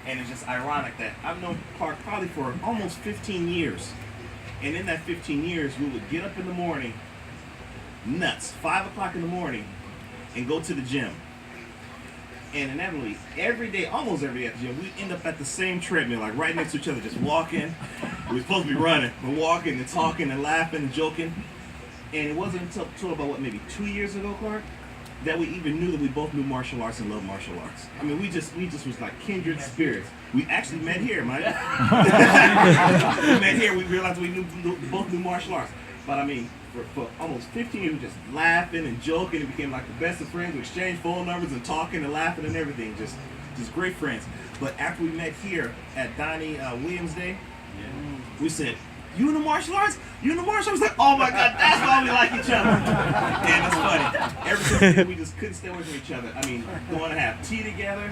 And it's just ironic that I've known Clark probably for almost 15 years. And in that 15 years, we would get up in the morning, nuts, 5 o'clock in the morning, and go to the gym. And inevitably, every day, almost every day at the gym, we end up at the same treadmill, like right next to each other, just walking. We're supposed to be running. We're walking and talking and laughing and joking. And it wasn't until about, maybe 2 years ago, Clark, that we even knew that we both knew martial arts and loved martial arts. I mean, we just was like kindred spirits. We actually met here, Mike. We met here. We realized we both knew martial arts. But I mean, for almost 15 years, we were just laughing and joking and became like the best of friends. We exchanged phone numbers and talking and laughing and everything. Just great friends. But after we met here at Donnie Williams Day, we said, "You in the martial arts? You in the martial arts?" Like, oh my God, that's why we like each other. And it's funny. Ever since then, we just couldn't stay away from each other. I mean, going to have tea together,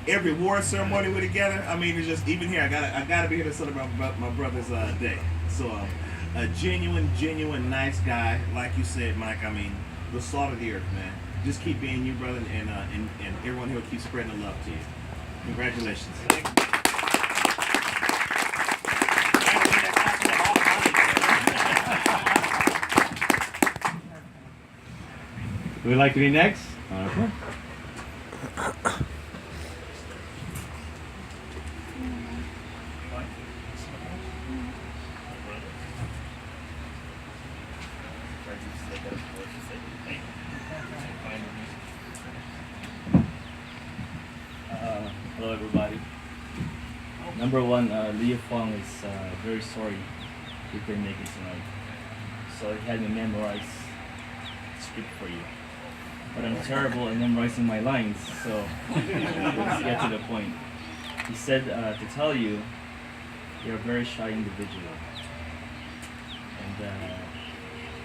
every award ceremony we're together. I mean, it's just, even here, I gotta be here to celebrate my brother's day. So, a genuine nice guy, like you said, Mike. I mean, the salt of the earth, man. Just keep being you, brother, and everyone here will keep spreading the love to you. Congratulations. Would you like to be next? Okay. Hello everybody. Number one, Leo Fong is very sorry he couldn't make it tonight. So he had me memorize script for you. But I'm terrible at memorizing my lines, so let's get to the point. He said to tell you, you're a very shy individual. And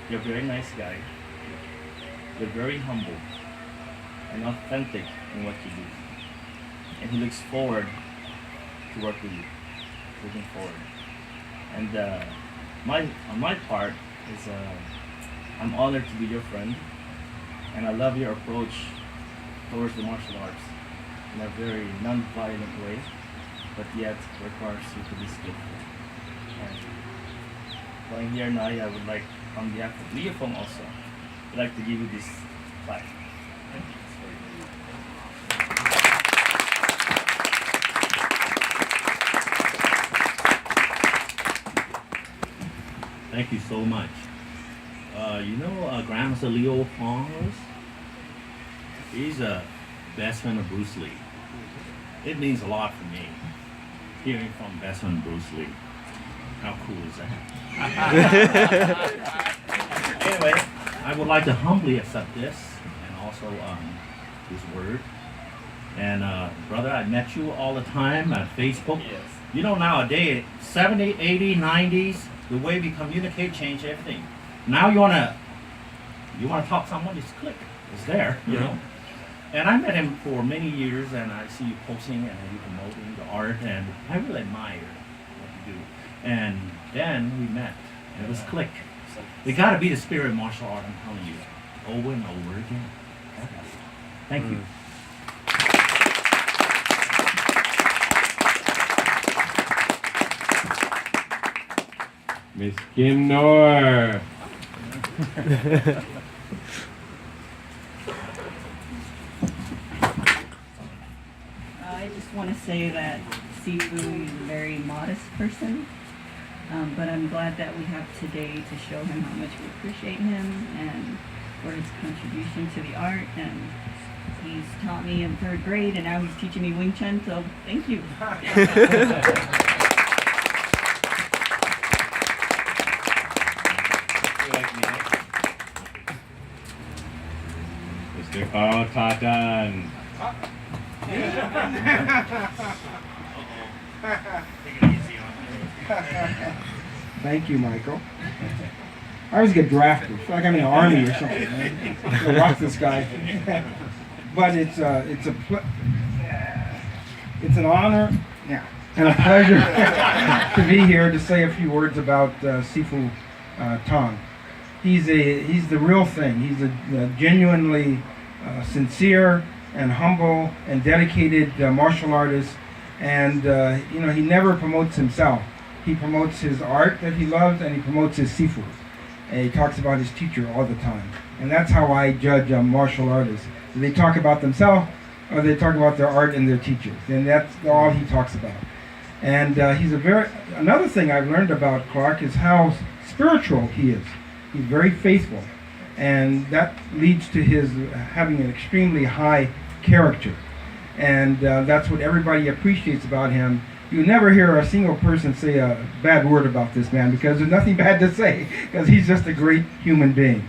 you're a very nice guy. You're very humble and authentic in what you do. And he looks forward to work with you, looking forward. And on my part is I'm honored to be your friend, and I love your approach towards the martial arts in a very non-violent way, but yet requires you to be skillful. And while I'm here now, I would like, on behalf of Leo Fong also, I'd like to give you this plaque. Thank you. Thank you so much. You know Grand Master Leo Fong is? He's a best friend of Bruce Lee. It means a lot for me, hearing from best friend Bruce Lee. How cool is that? Anyway, I would like to humbly accept this and also his word. And brother, I met you all the time on Facebook. Yes. You know, nowadays, 70s, 80s, 90s, the way we communicate changed everything. Now you wanna talk to someone, just click. It's there, you know. And I met him for many years, and I see you posting and you promoting the art, and I really admire what you do. And then we met, and it was click. It got to be the spirit of martial art, I'm telling you, over and over again. Thank you. Miss Kim Noor. I just want to say that Sifu is a very modest person, but I'm glad that we have today to show him how much we appreciate him and for his contribution to the art. And he's taught me in 3rd grade, and now he's teaching me Wing Chun, so thank you. Mr. Carl Tatan. Thank you, Michael. I always get drafted. I feel like I'm in the army or something. Right? I watch this guy. But it's an honor, yeah, and a pleasure to be here to say a few words about Sifu Tang. He's the real thing. He's a genuinely sincere and humble and dedicated martial artist And he never promotes himself. He promotes his art that he loves, and he promotes his Sifu. And he talks about his teacher all the time. And that's how I judge martial artists. Do they talk about themselves, or they talk about their art and their teachers? And that's all he talks about. And another thing I've learned about Clark is how spiritual he is. He's very faithful. And that leads to his having an extremely high character. And that's what everybody appreciates about him. You never hear a single person say a bad word about this man, because there's nothing bad to say, because he's just a great human being.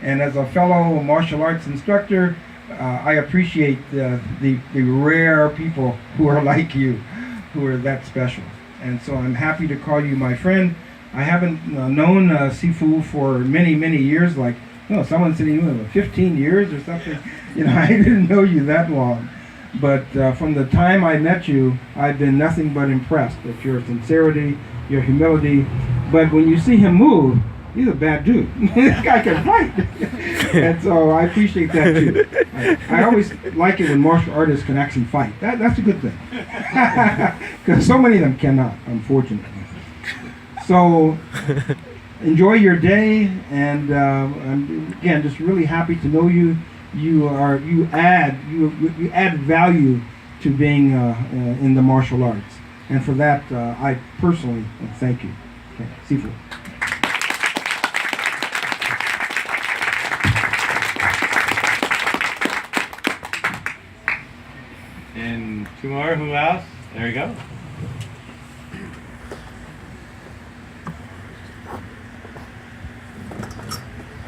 And as a fellow martial arts instructor, I appreciate the rare people who are like you, who are that special. And so I'm happy to call you my friend. I haven't known Sifu for many, many years, like, someone said, 15 years or something. I didn't know you that long. But from the time I met you, I've been nothing but impressed at your sincerity, your humility. But when you see him move, he's a bad dude. This guy can fight. And so I appreciate that too. I always like it when martial artists can actually fight. That's a good thing. Because so many of them cannot, unfortunately. So enjoy your day, and I'm, again, just really happy to know you. You add value to being in the martial arts, and for that I personally thank you. Okay, Sifu. And two more. Who else? There we go.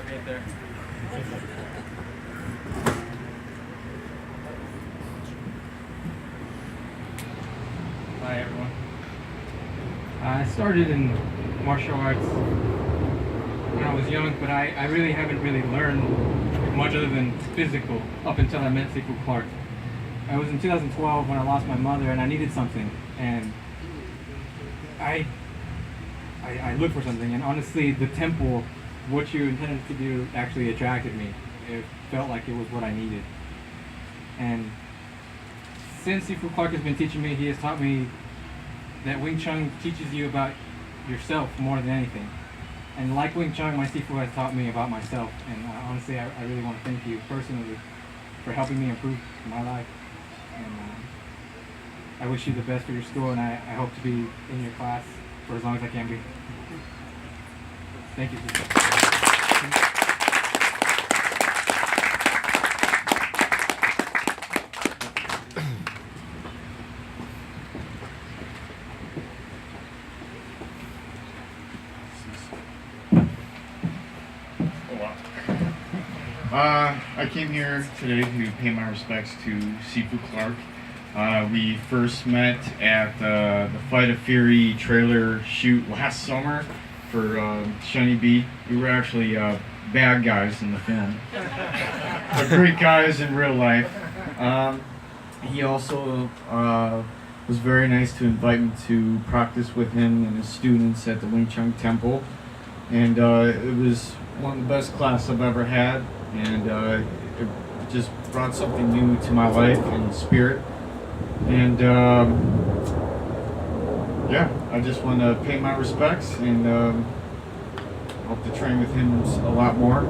Right there. Hi everyone. I started in martial arts when I was young, but I really haven't really learned much other than physical up until I met Sifu Clark. I was in 2012 when I lost my mother and I needed something, and I looked for something, and honestly the temple, what you intended to do, actually attracted me. It felt like it was what I needed. And since Sifu Clark has been teaching me, he has taught me that Wing Chun teaches you about yourself more than anything. And like Wing Chun, my Sifu has taught me about myself. And honestly, I really want to thank you personally for helping me improve my life. And I wish you the best for your school, and I hope to be in your class for as long as I can be. Thank you. I came here today to pay my respects to Sifu Clark. We first met at the Fight of Fury trailer shoot last summer for Shiny B. We were actually bad guys in the film, but great guys in real life. He also was very nice to invite me to practice with him and his students at the Wing Chun Temple, and it was one of the best classes I've ever had, and it just brought something new to my life and spirit. And yeah, I just want to pay my respects, and hope to train with him a lot more.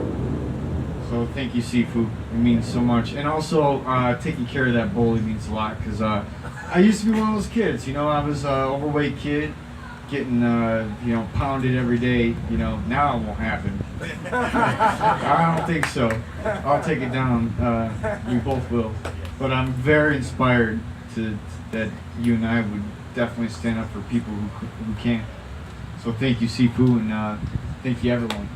So thank you, Sifu. It means so much. And also, taking care of that bully means a lot, because I used to be one of those kids. I was an overweight kid, getting pounded every day. Now it won't happen. I don't think so. I'll take it down. We both will. But I'm very inspired that you and I would definitely stand up for people who can't. So thank you, Sifu, and thank you, everyone.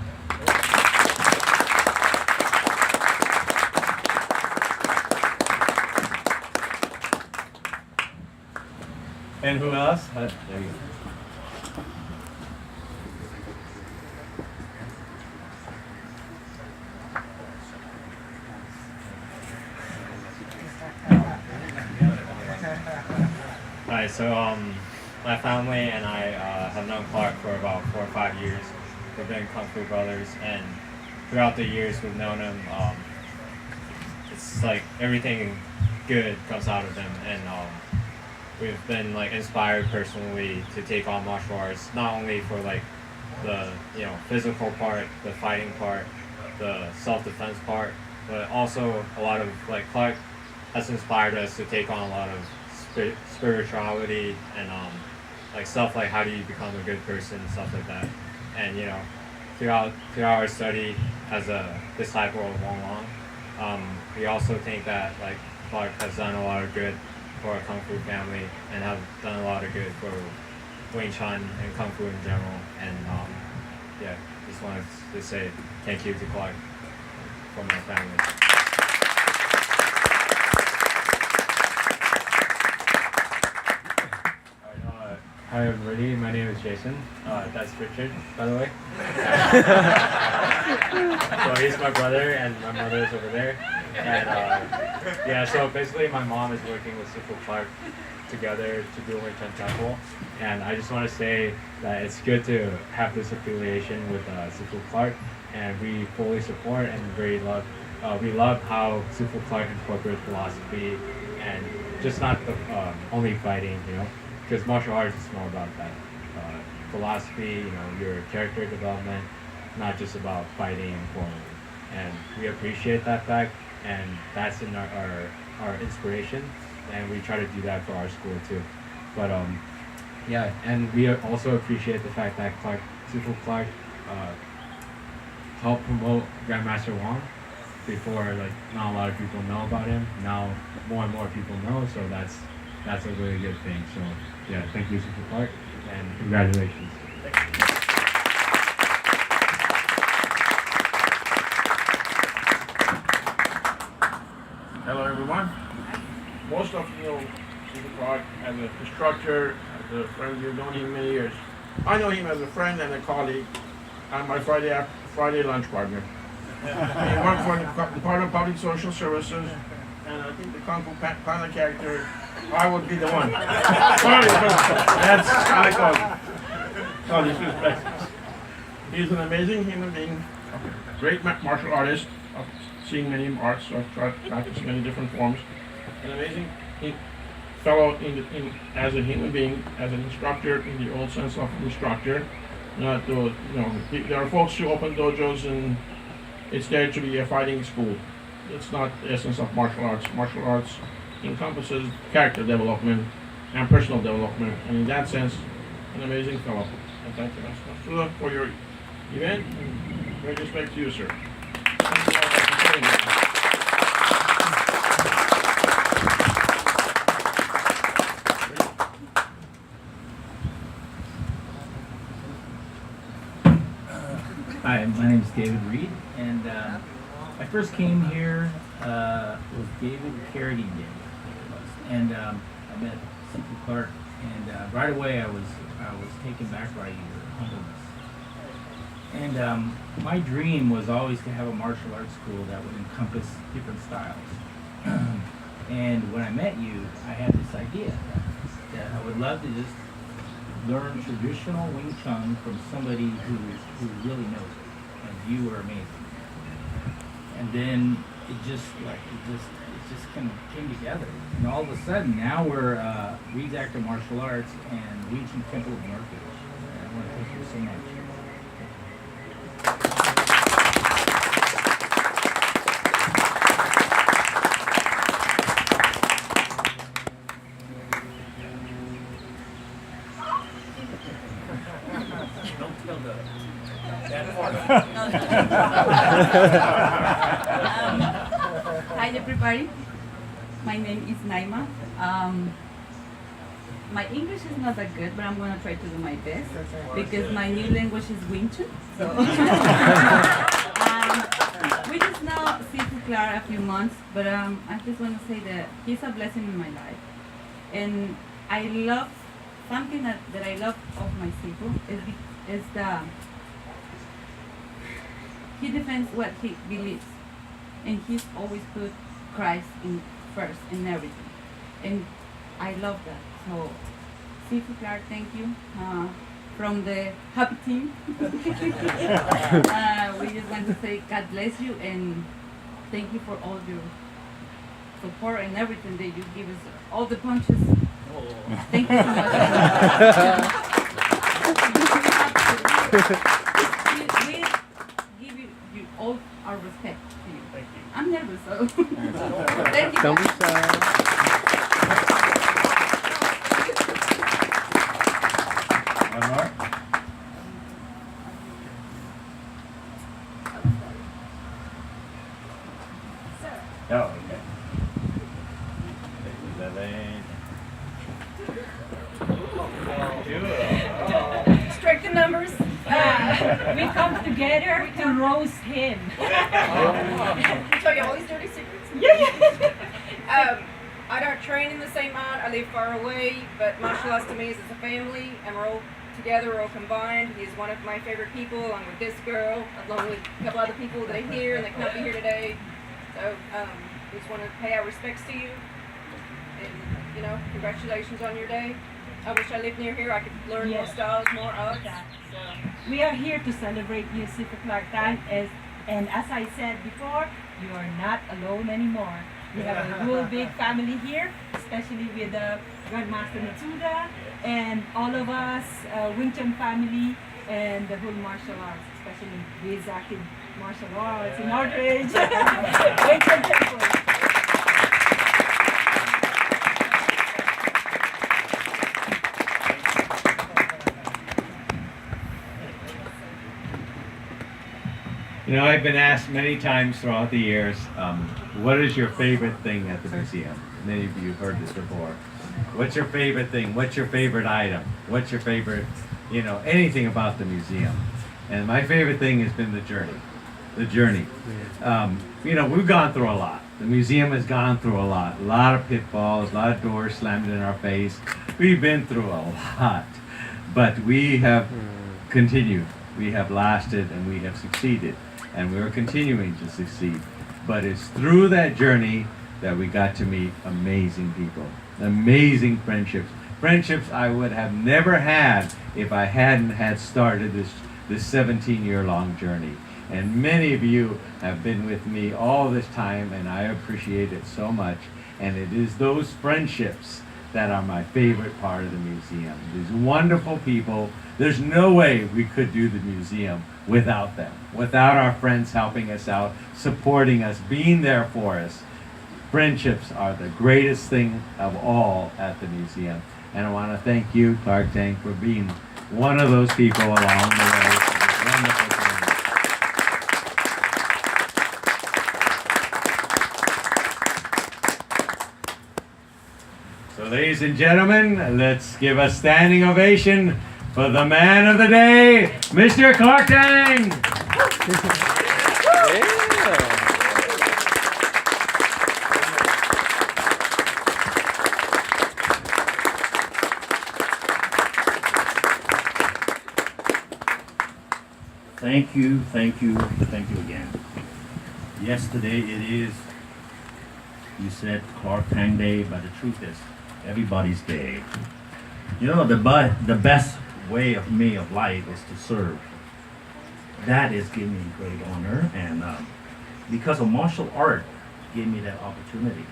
And who else? There you go. Hi, so my family and I have known Clark for about 4 or 5 years. We've been Kung Fu brothers, and throughout the years we've known him, it's like everything good comes out of him, and we've been like inspired personally to take on martial arts, not only for like the physical part, the fighting part, the self-defense part, but also a lot of like Clark has inspired us to take on a lot of spirituality and like stuff like how do you become a good person, stuff like that. And throughout our study as a disciple of Wong Long, we also think that like Clark has done a lot of good for our Kung Fu family and have done a lot of good for Wing Chun and Kung Fu in general. And yeah, just wanted to say thank you to Clark from my family. Hi everybody, my name is Jason. That's Richard, by the way. So he's my brother and my mother is over there. And yeah, so basically my mom is working with Sifu Clark together to do Wing Chun Temple. And I just want to say that it's good to have this affiliation with Sifu Clark, and we fully support and we love how Sifu Clark incorporates philosophy and just not the, only fighting, because martial arts is more about that philosophy, your character development, not just about fighting and formally. And we appreciate that fact, and that's in our inspiration, and we try to do that for our school too. But yeah, and we also appreciate the fact that Sifu Clark helped promote Grand Master Wong. Before, like, not a lot of people know about him. Now more and more people know, so that's a really good thing. So yeah, thank you, Sifu Clark, and congratulations. Hello everyone. Most of you know Sifu Clark as an instructor, as a friend. You've known him many years. I know him as a friend and a colleague, and my Friday lunch partner. He worked for the Department of Public Social Services, and I think the Kung Fu Panda character, I would be the one. Sorry, that's how I call it. No disrespect. He's an amazing human being, a great martial artist. I've seen many arts, so I've tried to practice many different forms. An amazing fellow as a human being, as an instructor in the old sense of instructor. Not those, there are folks who open dojos and it's there to be a fighting school. It's not the essence of martial arts. Martial arts encompasses character development and personal development, and in that sense, an amazing fellow. And thank you, Mr. for your event, and great respect to you, sir. Thank you all for supporting me. Hi, my name is David Reed, and I first came here with David Carradine, and I met Sifu Clark, and right away I was taken back by your humbleness. And my dream was always to have a martial arts school that would encompass different styles. And when I met you, I had this idea that I would love to just learn traditional Wing Chun from somebody who really knows it, and you were amazing. And then it just kind of came together, and all of a sudden now we're Reed's Active Martial Arts and Wing Chun Temple of Mercury. And I want to thank you so much. Hi everybody, my name is Naima. My English is not that good, but I'm going to try to do my best because my new language is Wing Chun. So we just know Sifu Clark a few months, but I just want to say that he's a blessing in my life. And I love, something that I love of my Sifu is the he defends what he believes, and he's always put Christ in first in everything, and I love that. So, Sifu Clark, thank you from the happy team. We just want to say God bless you and thank you for all your support and everything that you give us, all the punches Thank you so much. we give you all our respect to you. Thank you. I'm nervous, so thank you. Don't be guys. shy. One more. Oh, okay. Strike the numbers. We come together to roast him. Tell you all these dirty secrets? I don't train in the same art. I live far away, but martial arts to me is as a family, and we're all together, we're all combined. He's one of my favorite people, along with this girl, along with a couple other people that are here and they can't be here today. So we just want to pay our respects to you, and congratulations on your day. I wish I lived near here. I could learn more styles, more arts. So. We are here to celebrate you, Sifu Clark Tang, and as I said before, you are not alone anymore. We have a real big family here, especially with the Grand Master Matsuda and all of us, Wing Chun family, and the whole martial arts, especially with active martial arts in Northridge. Wing Chun Temple. You know, I've been asked many times throughout the years, what is your favorite thing at the museum? Many of you have heard this before. What's your favorite thing? What's your favorite item? What's your favorite, anything about the museum? And my favorite thing has been the journey. The journey. We've gone through a lot. The museum has gone through a lot of pitfalls, a lot of doors slammed in our face. We've been through a lot, but we have continued. We have lasted and we have succeeded, and we're continuing to succeed. But it's through that journey that we got to meet amazing people, amazing friendships. Friendships I would have never had if I hadn't had started this 17-year-long journey. And many of you have been with me all this time, and I appreciate it so much. And it is those friendships that are my favorite part of the museum. These wonderful people. There's no way we could do the museum without them, without our friends helping us out, supporting us, being there for us. Friendships are the greatest thing of all at the museum. And I want to thank you, Clark Tang, for being one of those people along the way. It's wonderful to me. So ladies and gentlemen, let's give a standing ovation for the man of the day, Mr. Clark Tang. Thank you, thank you, thank you again. Yes, today it is, you said Clark Tang Day, but the truth is, everybody's day. The best way of me of life is to serve. That is giving me great honor, and because of martial art, gave me that opportunity.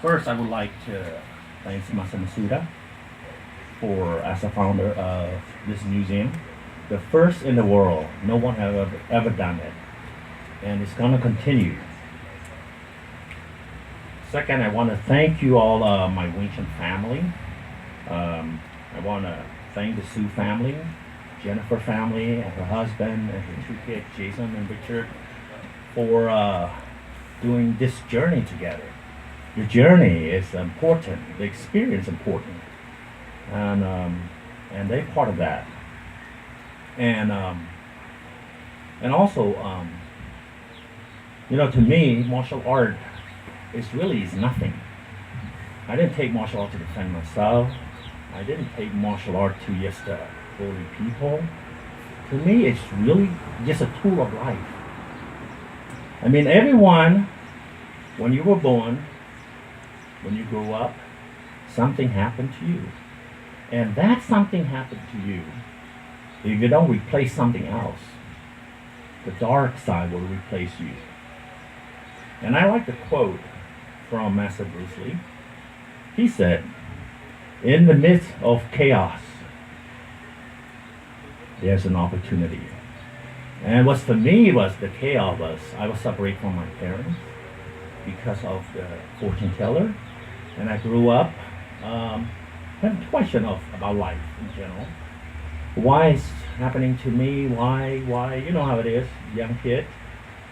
First, I would like to thank Master Masuda as a founder of this museum. The first in the world. No one has ever done it, and it's gonna continue. Second, I want to thank you all, my Wing Chun family. I want to thank the Sue family, Jennifer family, and her husband, and her two kids, Jason and Richard, for doing this journey together. The journey is important. The experience is important, and they're part of that. And also, to me, martial art is nothing. I didn't take martial art to defend myself. I didn't take martial art to just bully people. To me, it's really just a tool of life. I mean, everyone, when you were born, when you grew up, something happened to you. And that something happened to you. If you don't replace something else, the dark side will replace you. And I like the quote from Master Bruce Lee. He said, in the midst of chaos, there's an opportunity. And what's for me was the chaos was I was separated from my parents because of the fortune teller, and I grew up having a question about life in general. Why is happening to me? Why? You know how it is, young kid.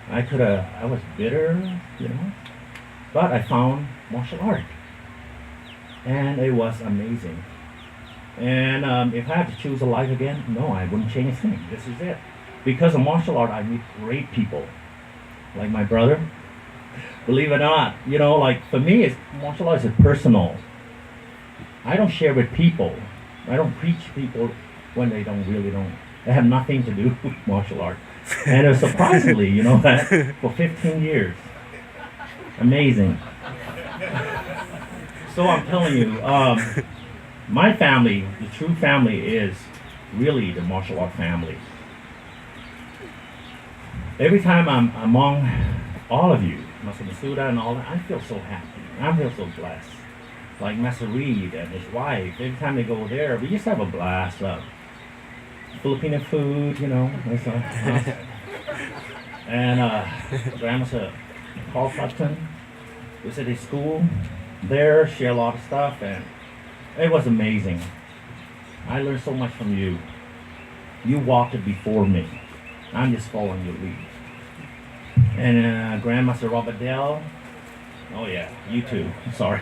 I was bitter, but I found martial art, and it was amazing. And if I had to choose a life again, no, I wouldn't change a thing. This is it. Because of martial art, I meet great people, like my brother. Believe it or not, like for me, martial art is personal. I don't share with people. I don't preach people when they they have nothing to do with martial art. And surprisingly, that for 15 years. Amazing. So I'm telling you, my family, the true family, is really the martial art family. Every time I'm among all of you, Master Masuda and all that, I feel so happy. I feel so blessed. Like Master Reed and his wife, every time they go there, we just have a blast. Filipino food, that's and Grand Master Clark Tang, visit his school there, share a lot of stuff, and it was amazing. I learned so much from you. You walked it before me. I'm just following your lead. And Grand Master Robert Dell, oh yeah, you too. Sorry.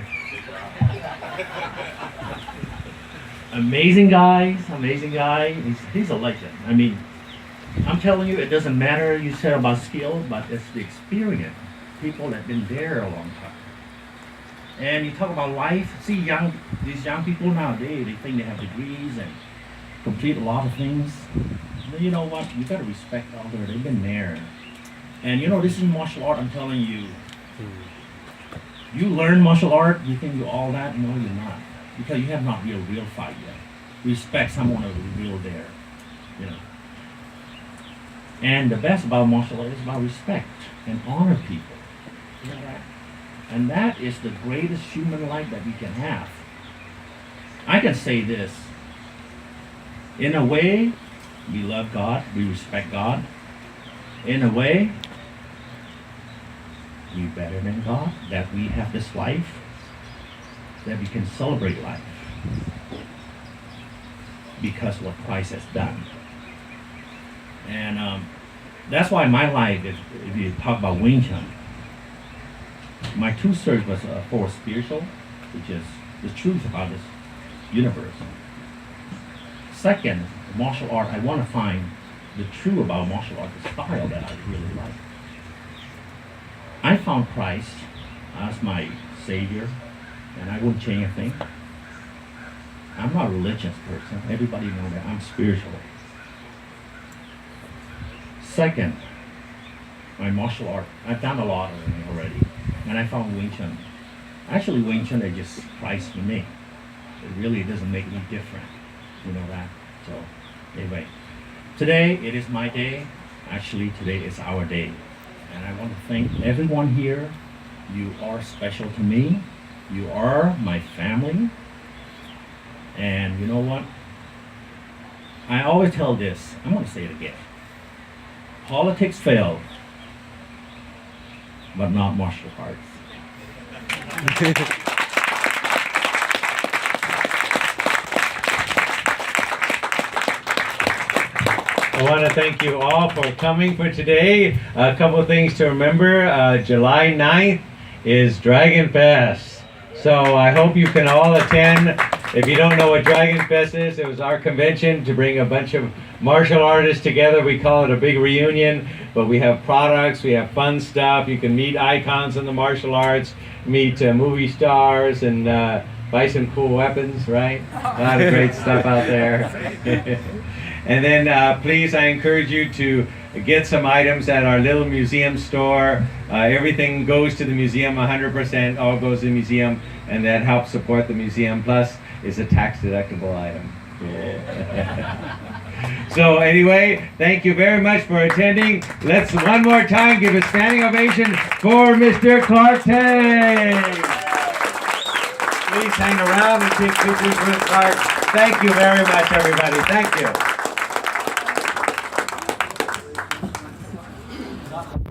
Amazing guy. He's a legend. I mean, I'm telling you, it doesn't matter you said about skill, but it's the experience. People that have been there a long time. And you talk about life. See, these young people nowadays, they think they have degrees and complete a lot of things. But you know what? You gotta respect others. They've been there. And this is martial art. I'm telling you. You learn martial art. You think you're all that? No, you're not. Because you have not real fight yet. Respect someone who's real there. And the best about martial art is about respect and honor people. You know that? And that is the greatest human life that we can have. I can say this. In a way, we love God, we respect God. In a way, we're better than God, that we have this life, that we can celebrate life. Because what Christ has done. And that's why my life, if you talk about Wing Chun, my true search was for spiritual, which is the truth about this universe. Second, martial art, I want to find the truth about martial art, the style that I really like. I found Christ as my Savior, and I wouldn't change a thing. I'm not a religious person. Everybody knows that. I'm spiritual. Second, my martial art. I've done a lot of it already. And I found Wing Chun. Actually, Wing Chun is just Christ for me. It really doesn't make me different. You know that? So, anyway. Today, it is my day. Actually, today is our day. And I want to thank everyone here. You are special to me. You are my family. And you know what? I always tell this. I'm going to say it again. Politics failed, but not martial arts. I want to thank you all for coming for today. A couple of things to remember. July 9th is Dragon Fest. So I hope you can all attend. If you don't know what Dragon Fest is, it was our convention to bring a bunch of martial artists together. We call it a big reunion, but we have products, we have fun stuff. You can meet icons in the martial arts, meet movie stars, and buy some cool weapons, right? A lot of great stuff out there. And then please, I encourage you to get some items at our little museum store. Everything goes to the museum, 100% all goes to the museum, and that helps support the museum. Plus, it's a tax-deductible item. So anyway, thank you very much for attending. Let's one more time give a standing ovation for Mr. Clark Tang. Please hang around and take pictures with Clark. Thank you very much, everybody. Thank you.